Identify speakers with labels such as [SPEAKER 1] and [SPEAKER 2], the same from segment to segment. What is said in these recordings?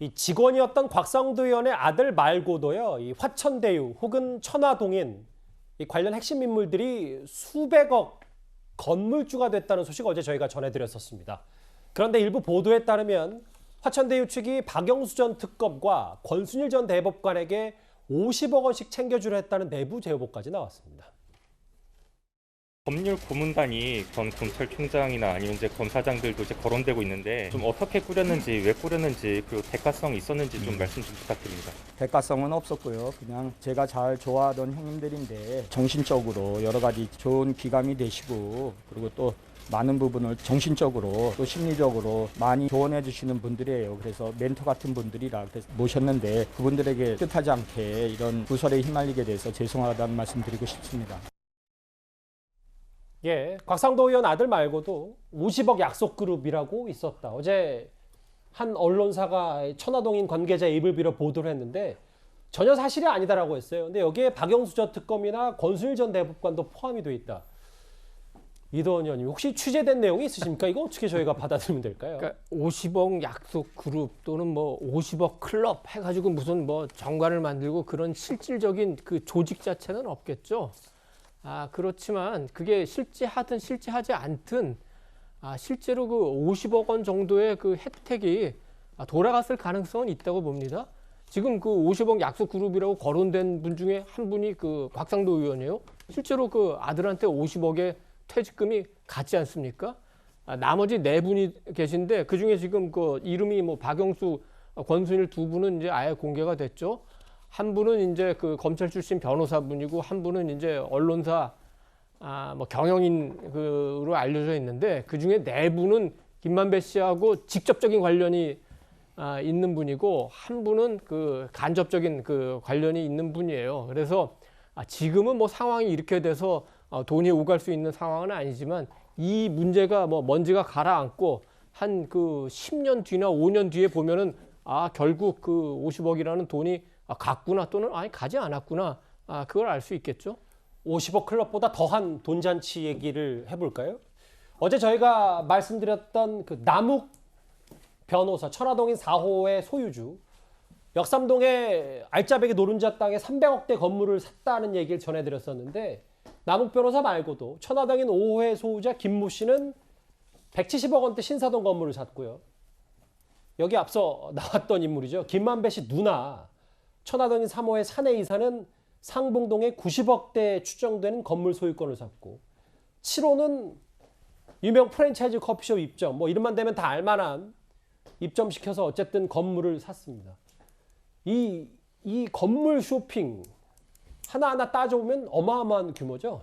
[SPEAKER 1] 이 직원이었던 곽상도 의원의 아들 말고도요, 이 화천대유 혹은 천화동인 이 관련 핵심 인물들이 수백억 건물주가 됐다는 소식 어제 저희가 전해드렸었습니다. 그런데 일부 보도에 따르면 화천대유 측이 박영수 전 특검과 권순일 전 대법관에게 50억 원씩 챙겨주려 했다는 내부 제보까지 나왔습니다.
[SPEAKER 2] 법률 고문단이 전 검찰총장이나 아니면 이제 검사장들도 이제 거론되고 있는데 좀 어떻게 꾸렸는지, 왜 꾸렸는지, 그리고 대가성이 있었는지 좀 말씀 좀 부탁드립니다.
[SPEAKER 3] 대가성은 없었고요. 그냥 제가 잘 좋아하던 형님들인데 정신적으로 여러 가지 좋은 귀감이 되시고 그리고 또 많은 부분을 정신적으로 또 심리적으로 많이 조언해 주시는 분들이에요. 그래서 멘토 같은 분들이라 그래서 모셨는데 그분들에게 뜻하지 않게 이런 구설에 휘말리게 돼서 죄송하다는 말씀 드리고 싶습니다.
[SPEAKER 1] 예, 곽상도 의원 아들 말고도 50억 약속 그룹이라고 있었다. 어제 한 언론사가 천화동인 관계자의 입을 빌어 보도를 했는데 전혀 사실이 아니다라고 했어요. 근데 여기에 박영수 전 특검이나 권순일 전 대법관도 포함이 돼 있다. 이도원 의원님 혹시 취재된 내용이 있으십니까? 이거 어떻게 저희가 받아들이면 될까요?
[SPEAKER 4] 그러니까 50억 약속 그룹 또는 뭐 50억 클럽 해가지고 무슨 뭐 정관을 만들고 그런 실질적인 그 조직 자체는 없겠죠. 그렇지만 그게 실제하든 실제하지 않든 실제로 그 50억 원 정도의 그 혜택이 돌아갔을 가능성은 있다고 봅니다. 지금 그 50억 약속 그룹이라고 거론된 분 중에 한 분이 그 곽상도 의원이에요. 실제로 그 아들한테 50억의 퇴직금이 갔지 않습니까? 나머지 네 분이 계신데 그 중에 지금 그 이름이 뭐 박영수, 권순일 두 분은 이제 아예 공개가 됐죠. 한 분은 이제 그 검찰 출신 변호사분이고 한 분은 이제 언론사 뭐 경영인으로 알려져 있는데 그 중에 네 분은 김만배 씨하고 직접적인 관련이 있는 분이고 한 분은 그 간접적인 그 관련이 있는 분이에요. 그래서 지금은 뭐 상황이 이렇게 돼서 돈이 오갈 수 있는 상황은 아니지만 이 문제가 뭐 먼지가 가라앉고 한 그 10년 뒤나 5년 뒤에 보면은 결국 그 50억이라는 돈이 갔구나 또는 가지 않았구나 그걸 알 수 있겠죠.
[SPEAKER 1] 50억 클럽보다 더한 돈잔치 얘기를 해볼까요? 어제 저희가 말씀드렸던 그 남욱 변호사 천화동인 4호의 소유주 역삼동의 알짜배기 노른자 땅에 300억대 건물을 샀다는 얘기를 전해드렸었는데 남욱 변호사 말고도 천화동인 5호의 소유자 김모 씨는 170억 원대 신사동 건물을 샀고요. 여기 앞서 나왔던 인물이죠. 김만배 씨 누나 천화동인 3호의 사내 이사는 상봉동에 90억대 추정되는 건물 소유권을 샀고 7호는 유명 프랜차이즈 커피숍 입점 뭐 이름만 되면 다 알만한 입점시켜서 어쨌든 건물을 샀습니다. 이 건물 쇼핑 하나하나 따져보면 어마어마한 규모죠.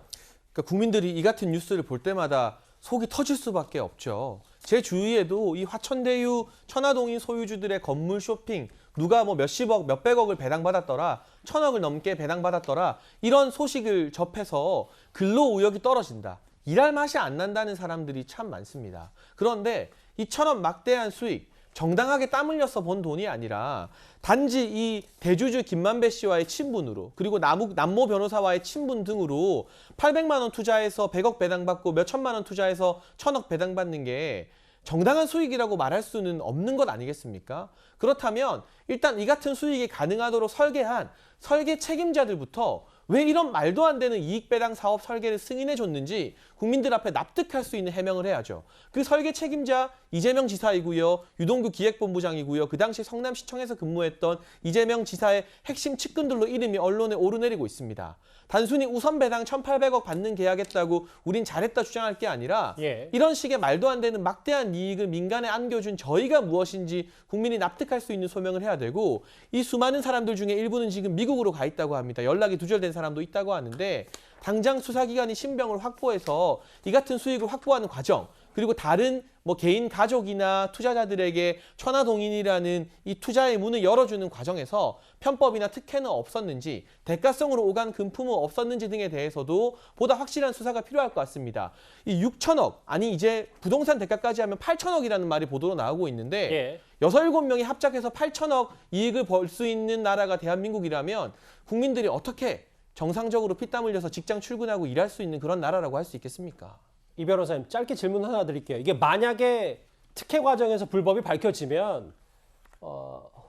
[SPEAKER 5] 그러니까 국민들이 이 같은 뉴스를 볼 때마다 속이 터질 수밖에 없죠. 제 주위에도 이 화천대유 천화동인 소유주들의 건물 쇼핑 누가 뭐 몇십억, 몇백억을 배당받았더라, 1000억을 넘게 배당받았더라 이런 소식을 접해서 근로의욕이 떨어진다. 일할 맛이 안 난다는 사람들이 참 많습니다. 그런데 이처럼 막대한 수익, 정당하게 땀 흘려서 번 돈이 아니라 단지 이 대주주 김만배 씨와의 친분으로 그리고 남모 변호사와의 친분 등으로 800만 원 투자해서 100억 배당받고 몇 천만 원 투자해서 1000억 배당받는 게 정당한 수익이라고 말할 수는 없는 것 아니겠습니까? 그렇다면 일단 이 같은 수익이 가능하도록 설계한 설계 책임자들부터 왜 이런 말도 안 되는 이익배당 사업 설계를 승인해 줬는지 국민들 앞에 납득할 수 있는 해명을 해야죠. 그 설계 책임자 이재명 지사이고요. 유동규 기획본부장이고요. 그 당시 성남시청에서 근무했던 이재명 지사의 핵심 측근들로 이름이 언론에 오르내리고 있습니다. 단순히 우선 배당 1,800억 받는 계약했다고 우린 잘했다 주장할 게 아니라 이런 식의 말도 안 되는 막대한 이익을 민간에 안겨준 저희가 무엇인지 국민이 납득할 수 있는 소명을 해야 되고 이 수많은 사람들 중에 일부는 지금 미국으로 가 있다고 합니다. 연락이 두절된 사람도 있다고 하는데 당장 수사기관이 신병을 확보해서 이 같은 수익을 확보하는 과정 그리고 다른 뭐 개인 가족이나 투자자들에게 천화동인이라는 이 투자의 문을 열어주는 과정에서 편법이나 특혜는 없었는지 대가성으로 오간 금품은 없었는지 등에 대해서도 보다 확실한 수사가 필요할 것 같습니다. 이 6천억 아니 이제 부동산 대가까지 하면 8천억이라는 말이 보도로 나오고 있는데 6, 7명이 합작해서 8천억 이익을 벌 수 있는 나라가 대한민국이라면 국민들이 어떻게 정상적으로 피땀 흘려서 직장 출근하고 일할 수 있는 그런 나라라고 할 수 있겠습니까?
[SPEAKER 1] 이 변호사님 짧게 질문 하나 드릴게요. 이게 만약에 특혜 과정에서 불법이 밝혀지면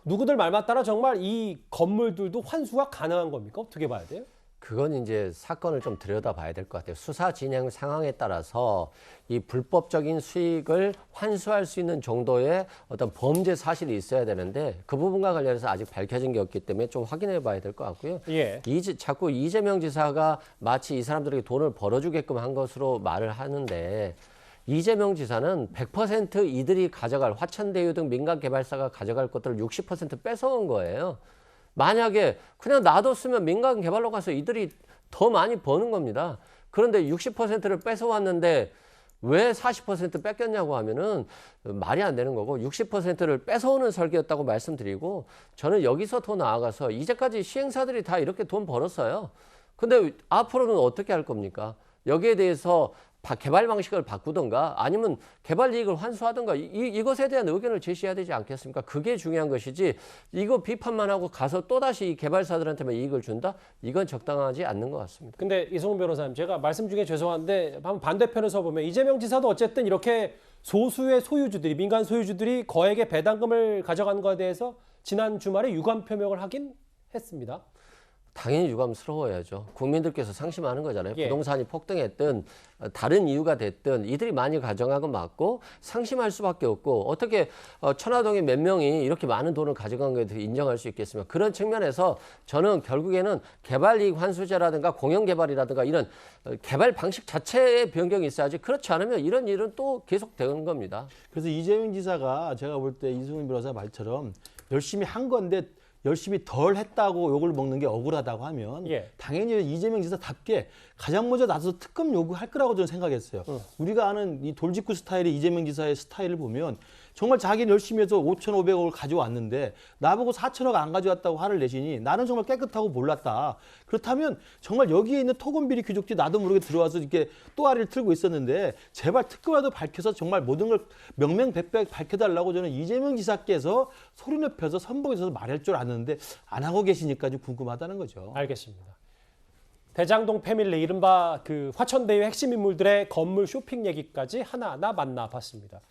[SPEAKER 1] 누구들 말만 따라 정말 이 건물들도 환수가 가능한 겁니까? 어떻게 봐야 돼요?
[SPEAKER 6] 그건 이제 사건을 좀 들여다봐야 될 것 같아요. 수사 진행 상황에 따라서 이 불법적인 수익을 환수할 수 있는 정도의 어떤 범죄 사실이 있어야 되는데 그 부분과 관련해서 아직 밝혀진 게 없기 때문에 좀 확인해 봐야 될 것 같고요.
[SPEAKER 1] 예.
[SPEAKER 6] 자꾸 이재명 지사가 마치 이 사람들에게 돈을 벌어주게끔 한 것으로 말을 하는데 이재명 지사는 100% 이들이 가져갈 화천대유 등 민간 개발사가 가져갈 것들을 60% 뺏어온 거예요. 만약에 그냥 놔뒀으면 민간 개발로 가서 이들이 더 많이 버는 겁니다. 그런데 60%를 뺏어왔는데 왜 40% 뺏겼냐고 하면은 말이 안 되는 거고 60%를 뺏어오는 설계였다고 말씀드리고 저는 여기서 더 나아가서 이제까지 시행사들이 다 이렇게 돈 벌었어요. 근데 앞으로는 어떻게 할 겁니까? 여기에 대해서 개발 방식을 바꾸든가 아니면 개발 이익을 환수하든가 이것에 대한 의견을 제시해야 되지 않겠습니까? 그게 중요한 것이지 이거 비판만 하고 가서 또다시 이 개발사들한테만 이익을 준다? 이건 적당하지 않는 것 같습니다.
[SPEAKER 1] 근데 이성훈 변호사님, 제가 말씀 중에 죄송한데 한번 반대편에서 보면 이재명 지사도 어쨌든 이렇게 소수의 소유주들이, 민간 소유주들이 거액의 배당금을 가져간 것에 대해서 지난 주말에 유감 표명을 하긴 했습니다.
[SPEAKER 6] 당연히 유감스러워야죠. 국민들께서 상심하는 거잖아요.
[SPEAKER 1] 예.
[SPEAKER 6] 부동산이 폭등했든 다른 이유가 됐든 이들이 많이 가져간 건 맞고 상심할 수밖에 없고 어떻게 천화동에 몇 명이 이렇게 많은 돈을 가져간 거에 대해 인정할 수 있겠습니까? 그런 측면에서 저는 결국에는 개발이익 환수제라든가 공영개발이라든가 이런 개발 방식 자체의 변경이 있어야지 그렇지 않으면 이런 일은 또 계속되는 겁니다.
[SPEAKER 7] 그래서 이재명 지사가 제가 볼 때 이승훈 변호사 말처럼 열심히 한 건데 열심히 덜 했다고 욕을 먹는 게 억울하다고 하면
[SPEAKER 1] 예.
[SPEAKER 7] 당연히 이재명 지사답게 가장 먼저 나서서 특검 요구할 거라고 저는 생각했어요. 우리가 아는 이 돌직구 스타일의 이재명 지사의 스타일을 보면 정말 자기는 열심히 해서 5,500억을 가져왔는데 나보고 4천억 안 가져왔다고 화를 내시니 나는 정말 깨끗하고 몰랐다. 그렇다면 정말 여기에 있는 토건비리 귀족들이 나도 모르게 들어와서 이렇게 또아리를 틀고 있었는데 제발 특검이라도 밝혀서 정말 모든 걸 명명백백 밝혀달라고 저는 이재명 지사께서 소리 높여서 선봉에서 말할 줄 아는데 안 하고 계시니까 좀 궁금하다는 거죠.
[SPEAKER 1] 알겠습니다. 대장동 패밀리, 이른바 그 화천대유 핵심 인물들의 건물 쇼핑 얘기까지 하나하나 만나봤습니다.